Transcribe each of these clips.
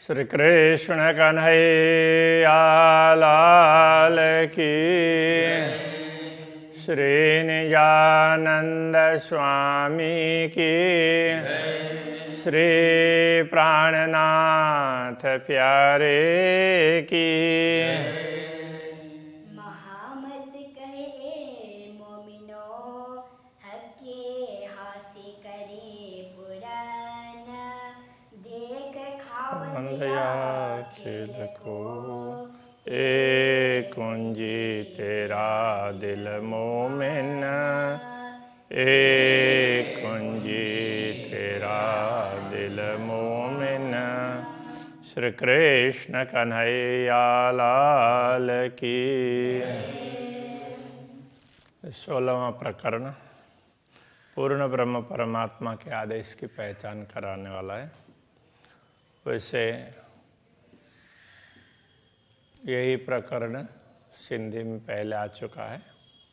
श्री कृष्ण कन्हैया लाल की, श्री निजानंद स्वामी की, श्री प्राणनाथ प्यारे की। महामत कहे मोमिनो हके हासे करे पुराण, देख खावंदया खेल को एक कुंजी तेरा दिल मोमिन, एक कुंजी तेरा दिल मोमिन। श्री कृष्ण कन्हैया लाल की। 16वां प्रकरण पूर्ण ब्रह्म परमात्मा के आदेश की पहचान कराने वाला है। वैसे यही प्रकरण सिंधी में पहले आ चुका है,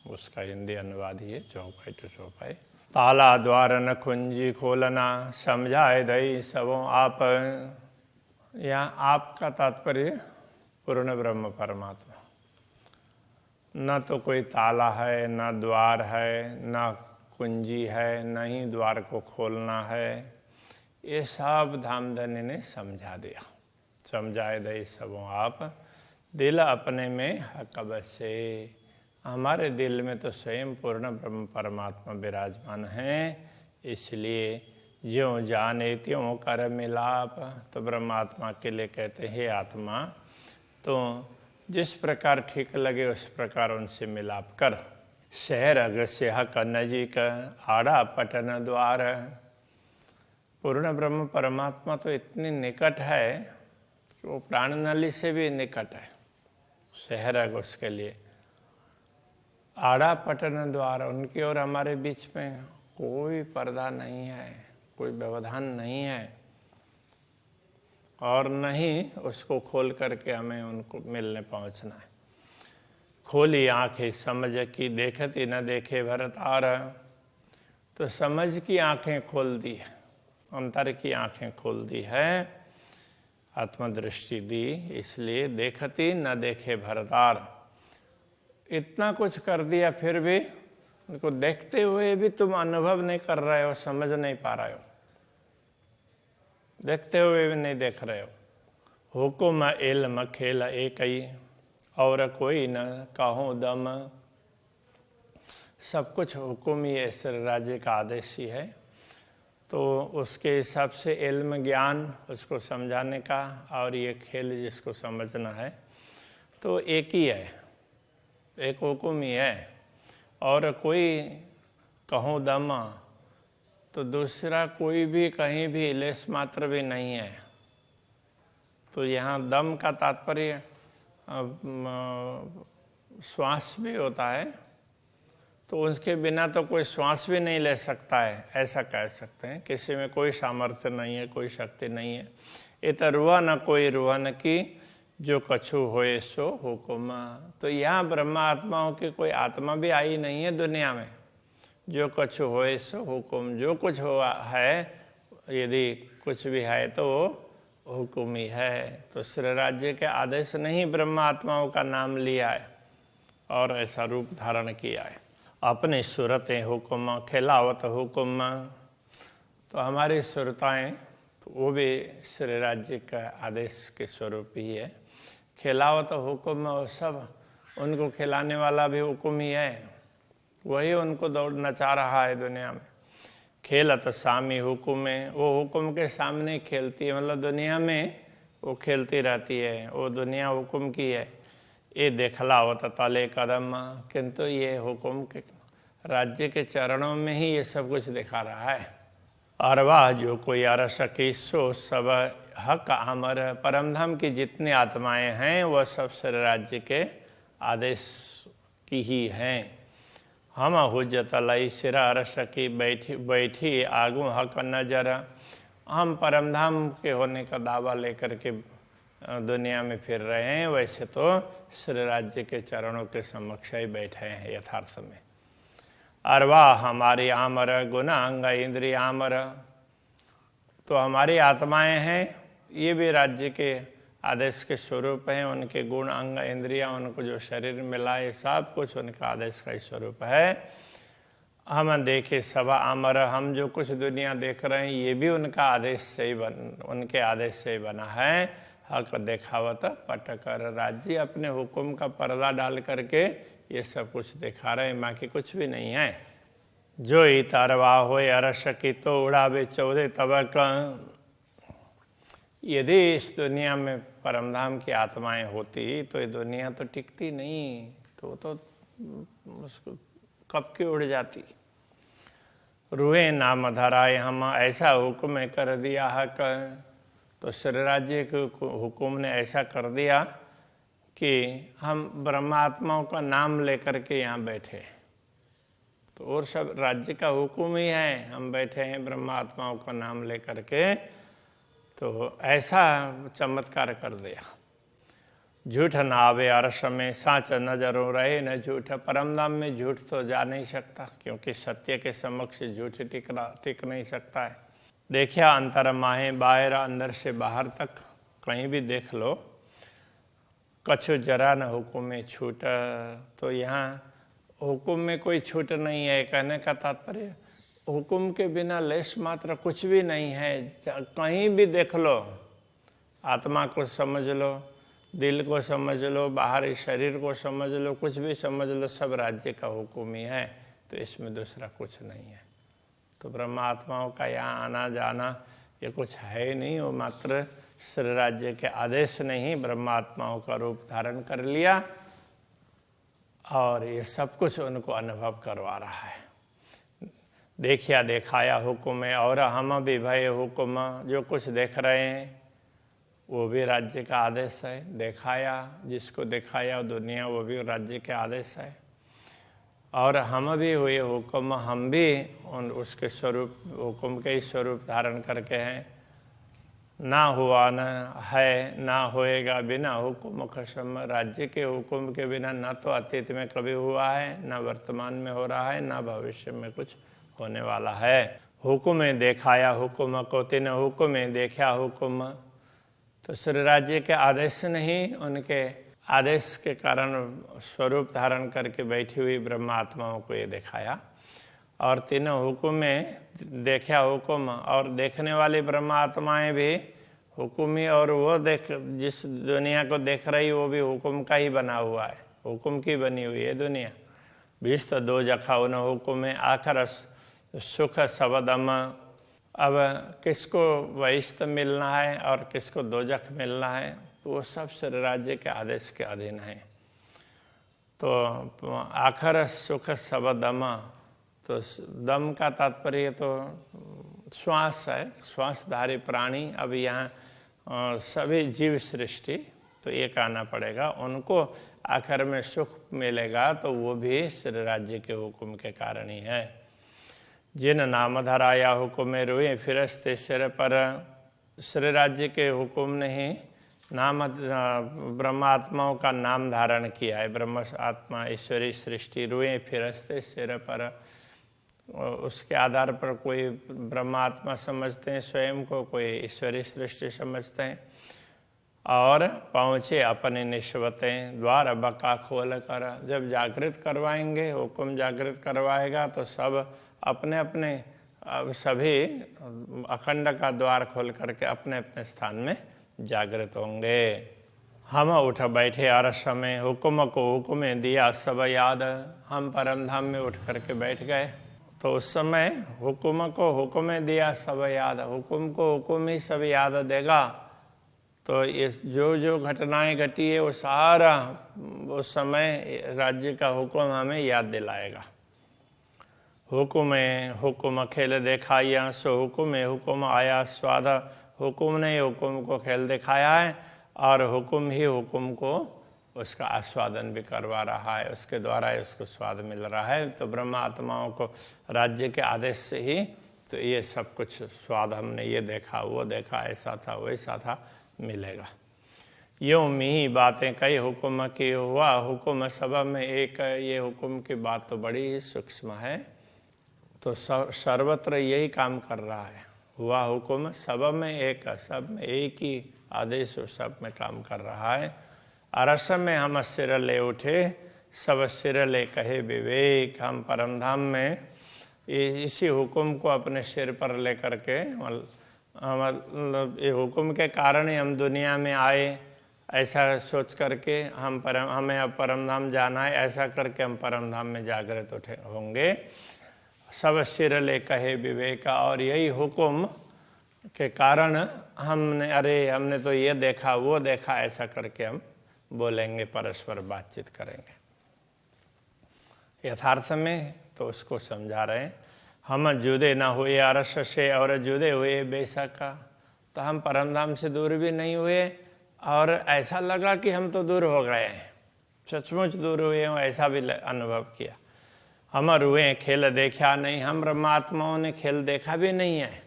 उसका हिंदी अनुवाद ही है चौपाई टू चौपाई। ताला द्वार न कुंजी खोलना, समझाए दई सबों आप। यहाँ आपका तात्पर्य पूर्ण ब्रह्म परमात्मा। न तो कोई ताला है, न द्वार है, न कुंजी है, न ही द्वार को खोलना है। ये सब धामधनी ने समझा दिया। समझाए दई सबों आप, दिल अपने में हक बसे। हमारे दिल में तो स्वयं पूर्ण ब्रह्म परमात्मा विराजमान हैं, इसलिए ज्यों जाने त्यों कर मिलाप। तो ब्रह्मात्मा के लिए कहते हैं, आत्मा तो जिस प्रकार ठीक लगे उस प्रकार उनसे मिलाप कर। शहर अगस्य हक नजीक, आड़ा पटन द्वार। पूर्ण ब्रह्म परमात्मा तो इतनी निकट है कि वो प्राण नली से भी निकट है। शहर अग उसके लिए, आड़ा पटन द्वार, उनकी और हमारे बीच में कोई पर्दा नहीं है, कोई व्यवधान नहीं है, और नहीं उसको खोल करके हमें उनको मिलने पहुंचना है। खोली आंखें समझ की, देखती न देखे भरतार। तो समझ की आंखें खोल दी है, अंतर की आंखें खोल दी है, आत्मदृष्टि दी, इसलिए देखती न देखे भरतार। इतना कुछ कर दिया फिर भी उनको देखते हुए भी तुम अनुभव नहीं कर रहे हो, समझ नहीं पा रहे हो, देखते हुए भी नहीं देख रहे हो। हुकुम इल्म खेल एक ही, और कोई न कहो दम। सब कुछ हुकुम ही ईश्वर राज्य का आदेश ही है, तो उसके हिसाब से इल्म ज्ञान उसको समझाने का, और ये खेल जिसको समझना है, तो एक ही है, एक हुकुम ही है। और कोई कहो दम, तो दूसरा कोई भी कहीं भी लेस मात्र भी नहीं है। तो यहाँ दम का तात्पर्य श्वास भी होता है, तो उसके बिना तो कोई श्वास भी नहीं ले सकता है, ऐसा कह सकते हैं। किसी में कोई सामर्थ्य नहीं है, कोई शक्ति नहीं है। इत रुआ न कोई रुहन की, जो कछु होए सो हुकुम। तो यहाँ ब्रह्मा आत्माओं की कोई आत्मा भी आई नहीं है दुनिया में। जो कछु होए सो हुकुम, जो कुछ हुआ है, यदि कुछ भी है तो वो हुकुम ही है। तो श्री राज्य के आदेश नहीं ब्रह्मा आत्माओं का नाम लिया है और ऐसा रूप धारण किया है। अपनी सुरतें हुक्म खिलावत हुक्म, तो हमारी सुरताएँ तो वो भी श्री राज्य का आदेश के स्वरूप ही है। खिलावत हुक्म, और सब उनको खिलाने वाला भी हुक्म ही है, वही उनको दौड़ नचा रहा है दुनिया में। खेलत सामी हुक्म, वो हुक्म के सामने खेलती है, मतलब दुनिया में वो खेलती रहती है, वो दुनिया हुक्म की है। ये देखलावत तले कदम, किंतु ये हुक्म के राज्य के चरणों में ही ये सब कुछ दिखा रहा है। अरवाह जो कोई अरस की, सो सब हक अमर। परमधाम की जितनी आत्माएं हैं वह सब श्री राज्य के आदेश की ही हैं। हम हुज्जत लई सिरा अरस की, बैठी बैठी आगू हक नजर। हम परमधाम के होने का दावा लेकर के दुनिया में फिर रहे हैं, वैसे तो श्री राज्य के चरणों के समक्ष ही बैठे हैं यथार्थ में। अरवा हमारी आमर, गुना अंग इंद्रिय आमर। तो हमारी आत्माएं हैं, ये भी राज्य के आदेश के स्वरूप हैं। उनके गुण, अंग, इंद्रियां, उनको जो शरीर मिला है, सब कुछ उनका आदेश का ही स्वरूप है। हम देखे सभा अमर, हम जो कुछ दुनिया देख रहे हैं ये भी उनका आदेश से ही उनके आदेश से ही बना है। हक देखावत पटकर, राज्य अपने हुक्म का पर्दा डाल करके ये सब कुछ दिखा रहे हैं, बाकी कुछ भी नहीं है। जो ही तारवा होए अरस की तो उड़ावे 14 तबक। यदि इस दुनिया में परमधाम की आत्माएं होती तो ये दुनिया तो टिकती नहीं, तो उसको कब की उड़ जाती। रूहे नाम धराए हम, ऐसा हुक्म कर दिया हक। तो श्री राज्य के हुक्म ने ऐसा कर दिया कि हम ब्रह्मात्माओं का नाम लेकर के यहाँ बैठे। तो और सब राज्य का हुक्म ही है, हम बैठे हैं ब्रह्मात्माओं का नाम लेकर के। तो ऐसा चमत्कार कर दिया। झूठ न आवे अरस में, साँच नजरों रहे न झूठ। परमधाम में झूठ तो जा नहीं सकता, क्योंकि सत्य के समक्ष झूठ टिक नहीं सकता है। देखिया अंतर माहे बाहर, अंदर से बाहर तक कहीं भी देख लो, कछु जरा न हुक्म में छूट। तो यहाँ हुक्म में कोई छूट नहीं है। कहने का तात्पर्य हुक्म के बिना लेश मात्र कुछ भी नहीं है। कहीं भी देख लो, आत्मा को समझ लो, दिल को समझ लो, बाहरी शरीर को समझ लो, कुछ भी समझ लो, सब राज्य का हुक्म ही है। तो इसमें दूसरा कुछ नहीं है। तो ब्रह्मात्माओं का यहाँ आना जाना ये कुछ है ही नहीं, वो मात्र श्री राज्य के आदेश ने ही ब्रह्मात्माओं का रूप धारण कर लिया और ये सब कुछ उनको अनुभव करवा रहा है। देखिया दिखाया हुक्म है, और हम भी भय हुक्म। जो कुछ देख रहे हैं वो भी राज्य का आदेश है। दिखाया, जिसको दिखाया दुनिया, वो भी राज्य के आदेश है। और हम भी हुए हुक्म, हम भी उसके स्वरूप, हुक्म के ही स्वरूप धारण करके हैं। ना हुआ न है, ना होएगा बिना हुक्म खसम। राज्य के हुक्म के बिना ना तो अतीत में कभी हुआ है, ना वर्तमान में हो रहा है, ना भविष्य में कुछ होने वाला है। हुक्म दिखाया हुक्म को, तीन हुक्म देखा हुक्म। तो श्री राज्य के आदेश नहीं, उनके आदेश के कारण स्वरूप धारण करके बैठी हुई ब्रह्मात्माओं को ये दिखाया। और तीनों हुक्म में देखा हुक्म, और देखने वाली ब्रह्मात्माएं भी हुक्म ही, और वो जिस दुनिया को देख रही वो भी हुक्म का ही बना हुआ है, हुक्म की बनी हुई है दुनिया। 20 तो 2 जखा उन हुक्म में आखर सुख सबदम। अब किसको वहिष्ठ मिलना है और किसको दोजख मिलना है, तो वो सब श्री राज्य के आदेश के अधीन है। तो आखर सुख सबदम, तो दम का तात्पर्य तो श्वास है, श्वासधारी प्राणी। अब यहाँ सभी जीव सृष्टि, तो एक आना पड़ेगा, उनको आखिर में सुख मिलेगा, तो वो भी श्री राज्य के हुक्म के कारण ही है। जिन नाम धराया हुक्म रोए फिरस्ते सिर पर। श्री राज्य के हुक्म ने ही नाम ब्रह्मात्माओं का नाम धारण किया है। ब्रह्म आत्मा ईश्वरी सृष्टि रोए फिरस्ते सिर पर। उसके आधार पर कोई ब्रह्मात्मा समझते हैं स्वयं को, कोई ईश्वरी सृष्टि समझते हैं। और पहुँचे अपने निश्वतें, द्वार बका खोल कर। जब जागृत करवाएंगे, हुक्म जागृत करवाएगा, तो सब अपने अपने सभी अखंड का द्वार खोल करके अपने अपने स्थान में जागृत होंगे। हम उठ बैठे अरस में, हुक्म को हुक्म दिया सब याद। हम परमधाम में उठ करके बैठ गए, तो उस समय हुक्म को हुक्म दिया सब याद। हुक्म को हुक्म ही सब याद देगा। तो ये जो जो घटनाएं घटी है वो सारा उस समय राज्य का हुक्म हमें याद दिलाएगा। हुक्म खेल दिखाया, सो हुक्म आया स्वाद। हुक्म ने हुक्म को खेल दिखाया है, और हुक्म ही हुक्म को उसका आस्वादन भी करवा रहा है, उसके द्वारा ही उसको स्वाद मिल रहा है। तो ब्रह्म आत्माओं को राज्य के आदेश से ही तो ये सब कुछ स्वाद, हमने ये देखा, वो देखा, ऐसा था, वैसा था, मिलेगा। यूँ मी बातें कई हुक्म की हुआ, हुक्म सब में एक। ये हुक्म की बात तो बड़ी ही सूक्ष्म है। तो सर्वत्र यही काम कर रहा है। हुआ हुक्म सब में एक, सब में एक ही आदेश सब में काम कर रहा है। अरस में हम सिर ले उठे, सब सिर ले कहे विवेक। हम परमधाम में इसी हुक्म को अपने सिर पर लेकर के, मतलब ये हुक्म के कारण ही हम दुनिया में आए, ऐसा सोच करके हमें अब परमधाम जाना है, ऐसा करके हम परमधाम में जागृत उठे होंगे। सब सिर ले कहे विवेक, और यही हुक्म के कारण हमने तो ये देखा वो देखा, ऐसा करके हम बोलेंगे, परस्पर बातचीत करेंगे। यथार्थ में तो उसको समझा रहे हैं, हम जुदे न हुए अरस से और जुदे हुए बेशक। तो हम परमधाम से दूर भी नहीं हुए और ऐसा लगा कि हम तो दूर हो गए हैं, सचमुच दूर हुए हों, ऐसा भी अनुभव किया। हम रुए खेल देखा नहीं, हम ब्रह्मात्माओं ने खेल देखा भी नहीं है,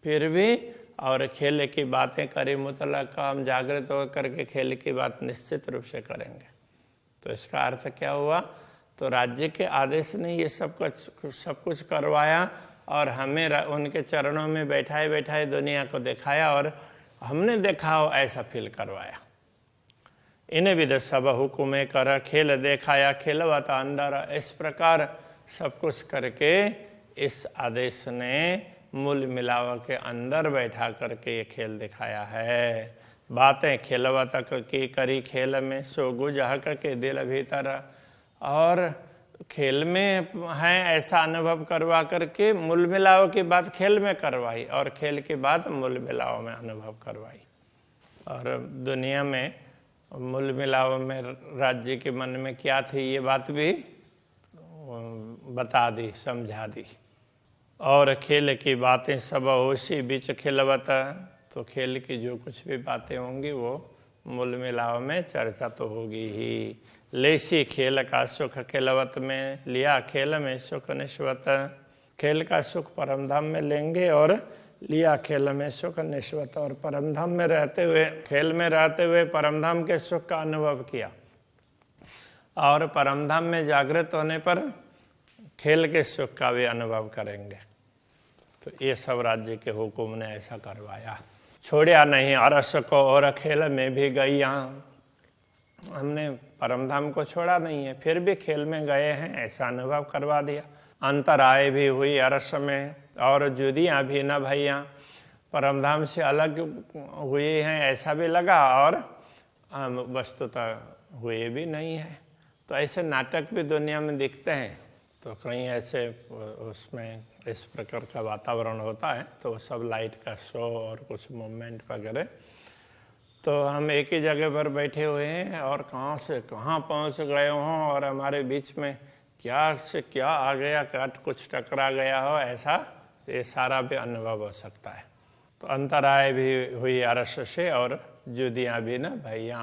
फिर भी और खेल की बातें करी मुतलक हम जागृत होकर के खेल की बात निश्चित रूप से करेंगे। तो इसका अर्थ क्या हुआ? तो राज्य के आदेश ने ये सब कुछ करवाया और हमें उनके चरणों में बैठाए बैठाए दुनिया को दिखाया और हमने देखा हो ऐसा फील करवाया। इन्हें भी सब हुक्म कर खेल देखाया, खेलवाता अंदर। इस प्रकार सब कुछ करके इस आदेश ने मूल मिलाव के अंदर बैठा करके ये खेल दिखाया है। बातें खेलवा तक की करी खेल में, सो गुजहक के दिल भीतर। और खेल में है ऐसा अनुभव करवा करके मूल मिलाव की बात खेल में करवाई और खेल की बात मूल मिलाव में अनुभव करवाई। और दुनिया में मूल मिलाव में राज्य के मन में क्या थी ये बात भी बता दी, समझा दी। और खेल की बातें सब होशी बीच खिलवत। तो खेल की जो कुछ भी बातें होंगी वो मूल मिलाव में चर्चा तो होगी ही। लेसी खेल का सुख खिलवत में, लिया खेल में सुख निश्वत। खेल का सुख परमधाम में लेंगे और लिया खेल में सुख निश्वत। और परमधाम में रहते हुए, खेल में रहते हुए परमधाम के सुख का अनुभव किया और परमधाम में जागृत होने पर खेल के सुख का भी अनुभव करेंगे। तो ये सब राज्य के हुकुम ने ऐसा करवाया। छोड़िया नहीं अरस को और खेल में भी गई। हमने परमधाम को छोड़ा नहीं है, फिर भी खेल में गए हैं, ऐसा अनुभव करवा दिया। अंतराय भी हुई अरस में और जुदियाँ भी न भैया। परमधाम से अलग हुए हैं ऐसा भी लगा और वस्तुतः हुए भी नहीं है। तो ऐसे नाटक भी दुनिया में दिखते हैं। तो कहीं ऐसे उसमें इस प्रकार का वातावरण होता है तो सब लाइट का शो और कुछ मूवमेंट वगैरह। तो हम एक ही जगह पर बैठे हुए हैं और कहाँ से कहाँ पहुँच गए हों और हमारे बीच में क्या से क्या आ गया, कुछ टकरा गया हो, ऐसा ये सारा भी अनुभव हो सकता है। तो अंतराय भी हुई अरस से और जुदियाँ भी न भैया।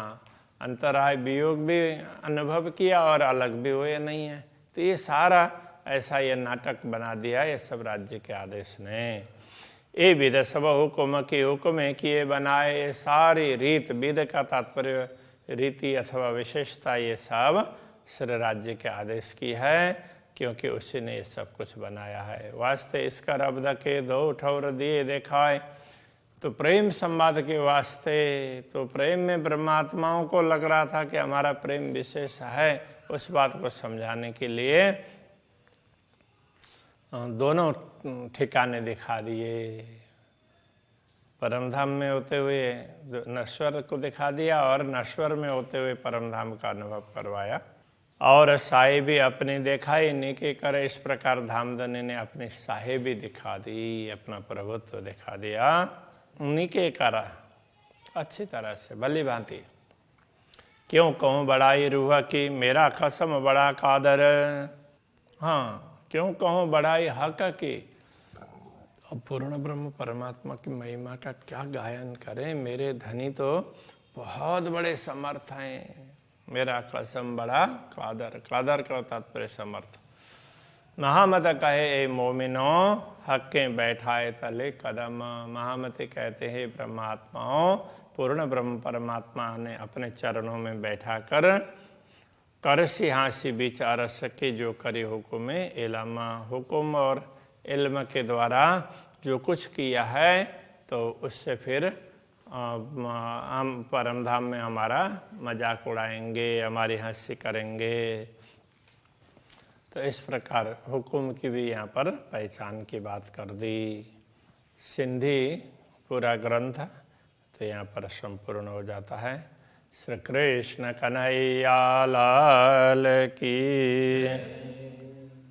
अंतराय वियोग भी अनुभव किया और अलग भी हुए नहीं है। तो ये सारा ऐसा ये नाटक बना दिया ये सब राज्य के आदेश ने। ये विध सब हुक्म की हुक्म किए बनाए। ये सारी रीत, विध का तात्पर्य रीति अथवा विशेषता, ये सब श्री राज्य के आदेश की है क्योंकि उसी ने ये सब कुछ बनाया है। वास्ते इसका रब्द के दो ठौर दिए देखाए। तो प्रेम संवाद के वास्ते, तो प्रेम में ब्रह्मात्माओं को लग रहा था कि हमारा प्रेम विशेष है, उस बात को समझाने के लिए दोनों ठिकाने दिखा दिए। परमधाम में होते हुए नश्वर को दिखा दिया और नश्वर में होते हुए परमधाम का अनुभव करवाया। और साहे भी अपनी दिखाई, नीके करे। इस प्रकार धामधनी ने अपनी साहे भी दिखा दी, अपना प्रभुत्व दिखा दिया। नीके करा अच्छी तरह से भली भांति। क्यों कहूँ बड़ाई रूह की, मेरा कसम बड़ा कादर। हाँ, क्यों कहूँ बड़ाई हक की। अब पूर्ण ब्रह्म परमात्मा की महिमा का क्या गायन करें। मेरे धनी तो बहुत बड़े समर्थ हैं। मेरा कसम बड़ा कादर, कादर का तात्पर्य समर्थ। महामत कहे ए मोमिनो, हक्के बैठाए तले कदम। महामती कहते हैं ब्रह्मात्माओं, पूर्ण ब्रह्म परमात्मा ने अपने चरणों में बैठा कर सिंहासी विचार सके जो करे हुकुम इल्म। हुकुम और इल्म के द्वारा जो कुछ किया है तो उससे फिर हम परम धाम में हमारा मजाक उड़ाएंगे, हमारी हंसी करेंगे। तो इस प्रकार हुक्म की भी यहाँ पर पहचान की बात कर दी। सिंधी पूरा ग्रंथ तो यहाँ पर संपूर्ण हो जाता है। श्री कृष्ण कन्हैया लाल की।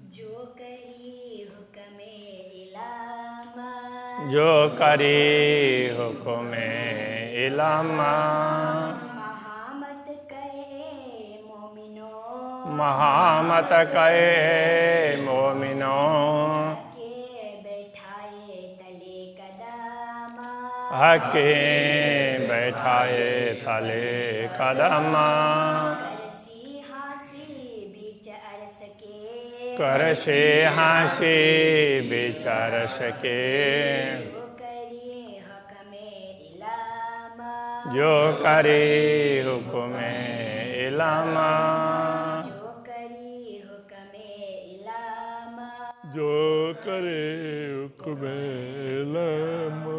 जो करी हुक्मे इलामा, जो करी हुक्मे इलामा, महामत कहे मोमिनो, महामत कहे मोमिनो, के बैठाए तले कदमा, हके बैठाए थले कदमा, करसी हासी बीच अरस के, कर से हासी विचार सके। जो करी हुक्मे इलामा, जो करे हुक्मे इलामा, जो करी हुक्मे इलामा। जो करे हुक्मे इलामा।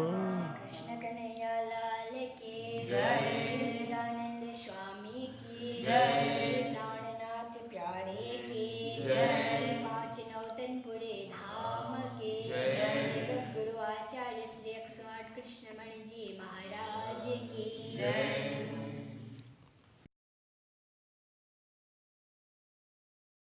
कृष्ण कन्हैया लाल की जय, श्री गजानंद स्वामी की जय, श्री प्राणनाथ प्यारे की जय, श्री पांच नौतनपुरे धाम की जय, जगत गुरु आचार्य श्री 108 कृष्णमणि जी महाराज की जय।